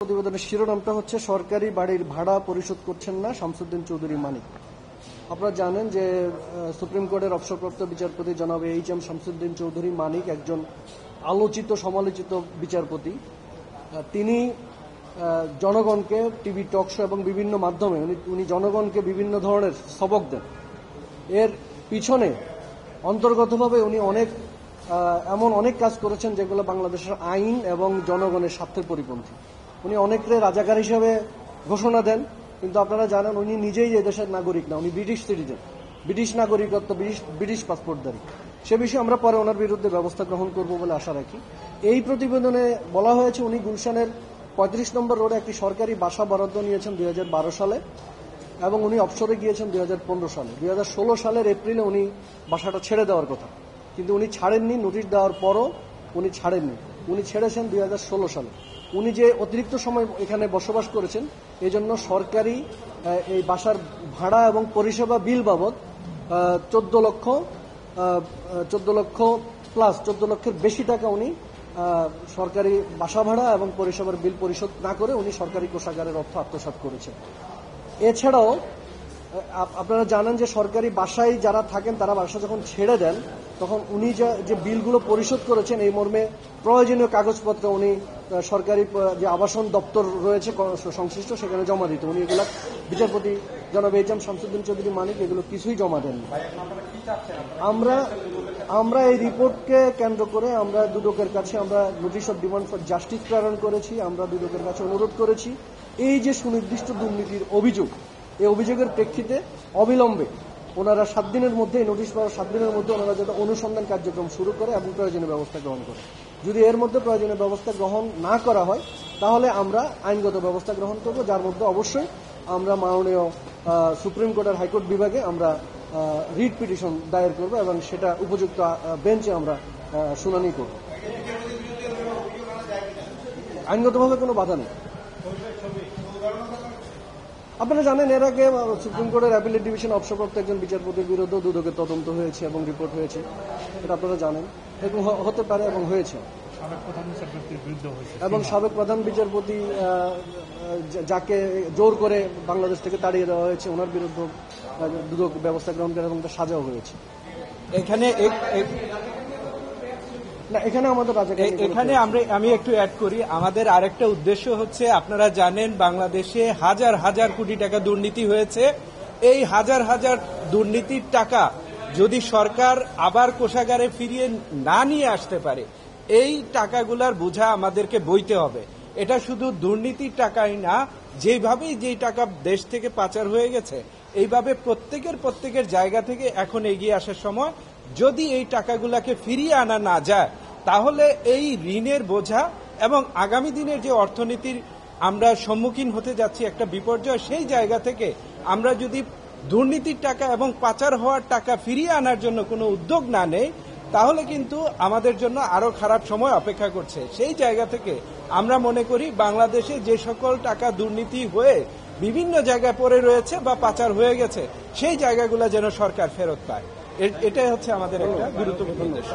প্রতিবেদনের শিরোনামটা হচ্ছে সরকারি বাড়ির ভাড়া পরিশোধ করছেন না শামসুদ্দিন চৌধুরী মানিক। আপনারা জানেন যে সুপ্রিম কোর্টের অবসরপ্রাপ্ত বিচারপতি জনাব এইচ.এম. শামসুদ্দিন চৌধুরী মানিক একজন আলোচিত সমালোচিত বিচারপতি। তিনি জনগণকে টিভি টক শো এবং বিভিন্ন মাধ্যমে উনি জনগণকে বিভিন্ন ধরনের সবক দেন। এর পিছনে অন্তর্গতভাবে উনি এমন অনেক কাজ করেছেন যেগুলো বাংলাদেশের আইন এবং জনগণের স্বার্থের পরিপন্থী। উনি অনেককে রাজাকার হিসেবে ঘোষণা দেন, কিন্তু আপনারা জানেন উনি নিজেই এই দেশের নাগরিক না, উনি ব্রিটিশ সিটিজেন, ব্রিটিশ নাগরিকত্ব, ব্রিটিশ পাসপোর্টধারী। সে বিষয়ে আমরা পরে ওনার বিরুদ্ধে ব্যবস্থা গ্রহণ করব বলে আশা রাখি। এই প্রতিবেদনে বলা হয়েছে উনি গুলশানের 35 নম্বর রোডে একটি সরকারি বাসা বরাদ্দ নিয়েছেন 2012 সালে এবং উনি অবসরে গিয়েছেন 2015 সালে। 2016 সালের এপ্রিলে উনি বাসাটা ছেড়ে দেওয়ার কথা, কিন্তু উনি ছাড়েননি। নোটিশ দেওয়ার পরও উনি ছাড়েননি, উনি ছেড়েছেন 2016 সালে। উনি যে অতিরিক্ত সময় এখানে বসবাস করেছেন, এই জন্য সরকারি এই বাসার ভাড়া এবং পরিষেবা বিল বাবদ 14 লক্ষের বেশি টাকা উনি সরকারি বাসা ভাড়া এবং পরিষেবার বিল পরিশোধ না করে উনি সরকারি কোষাগারের অর্থ আত্মসাৎ করেছেন। এছাড়াও আপনারা জানেন যে সরকারি বাসায় যারা থাকেন তারা বাসা যখন ছেড়ে দেন তখন উনি যে বিলগুলো পরিশোধ করেছেন এই মর্মে প্রয়োজনীয় কাগজপত্র উনি সরকারি যে আবাসন দপ্তর রয়েছে সংশ্লিষ্ট সেখানে জমা দিত। উনি এগুলো বিচারপতি জনাব এইচ.এম. শামসুদ্দিন চৌধুরী মানিক এগুলো কিছুই জমা দেননি। আমরা এই রিপোর্টকে কেন্দ্র করে আমরা দুদকের কাছে আমরা notice of demand for justice প্রেরণ করেছি। আমরা দুদকের কাছে অনুরোধ করেছি এই যে সুনির্দিষ্ট দুর্নীতির অভিযোগ, এই অভিযোগের প্রেক্ষিতে অবিলম্বে ওনারা 7 দিনের মধ্যে, নোটিশ পাওয়ার 7 দিনের মধ্যে ওনারা যাতে অনুসন্ধান কার্যক্রম শুরু করে এবং প্রয়োজনীয় ব্যবস্থা গ্রহণ করে। যদি এর মধ্যে প্রয়োজনীয় ব্যবস্থা গ্রহণ না করা হয় তাহলে আমরা আইনগত ব্যবস্থা গ্রহণ করব, যার মধ্যে অবশ্যই আমরা মাননীয় সুপ্রিম কোর্টের হাইকোর্ট বিভাগে আমরা রিট পিটিশন দায়ের করব এবং সেটা উপযুক্ত বেঞ্চে আমরা শুনানি করব। আইনগতভাবে কোনো বাধা নেই। আপনারা জানেন এর আগে সুপ্রিম কোর্টের অ্যাপিলেট ডিভিশন অবসরপ্রাপ্ত একজন বিচারপতির বিরুদ্ধে দুদকের তদন্ত হয়েছে এবং রিপোর্ট হয়েছে, এটা আপনারা জানেন। এরকম হতে পারে এবং হয়েছে। এবং সাবেক প্রধান বিচারপতি যাকে জোর করে বাংলাদেশ থেকে তাড়িয়ে দেওয়া হয়েছে ওনার বিরুদ্ধে দুদক ব্যবস্থা গ্রহণ করে এবং সাজাও হয়েছে। আমি একটু অ্যাড করি, আমাদের আরেকটা উদ্দেশ্য হচ্ছে, আপনারা জানেন বাংলাদেশে হাজার হাজার কোটি টাকা দুর্নীতি হয়েছে। এই হাজার হাজার দুর্নীতির টাকা যদি সরকার আবার কোষাগারে ফিরিয়ে না নিয়ে আসতে পারে, এই টাকাগুলার বোঝা আমাদেরকে বইতে হবে। এটা শুধু দুর্নীতির টাকাই না, যেই টাকা দেশ থেকে পাচার হয়ে গেছে, এইভাবে প্রত্যেকের জায়গা থেকে এখন এগিয়ে আসার সময়। যদি এই টাকাগুলাকে ফিরিয়ে আনা না যায় তাহলে এই ঋণের বোঝা এবং আগামী দিনের যে অর্থনীতির আমরা সম্মুখীন হতে যাচ্ছি একটা বিপর্যয়, সেই জায়গা থেকে আমরা যদি দুর্নীতির টাকা এবং পাচার হওয়ার টাকা ফিরিয়ে আনার জন্য কোনো উদ্যোগ না নেই তাহলে কিন্তু আমাদের জন্য আরো খারাপ সময় অপেক্ষা করছে। সেই জায়গা থেকে আমরা মনে করি বাংলাদেশে যে সকল টাকা দুর্নীতি হয়ে বিভিন্ন জায়গায় পড়ে রয়েছে বা পাচার হয়ে গেছে, সেই জায়গাগুলো যেন সরকার ফেরত পায়। এটাই হচ্ছে আমাদের একটা গুরুত্বপূর্ণ উদ্দেশ্য।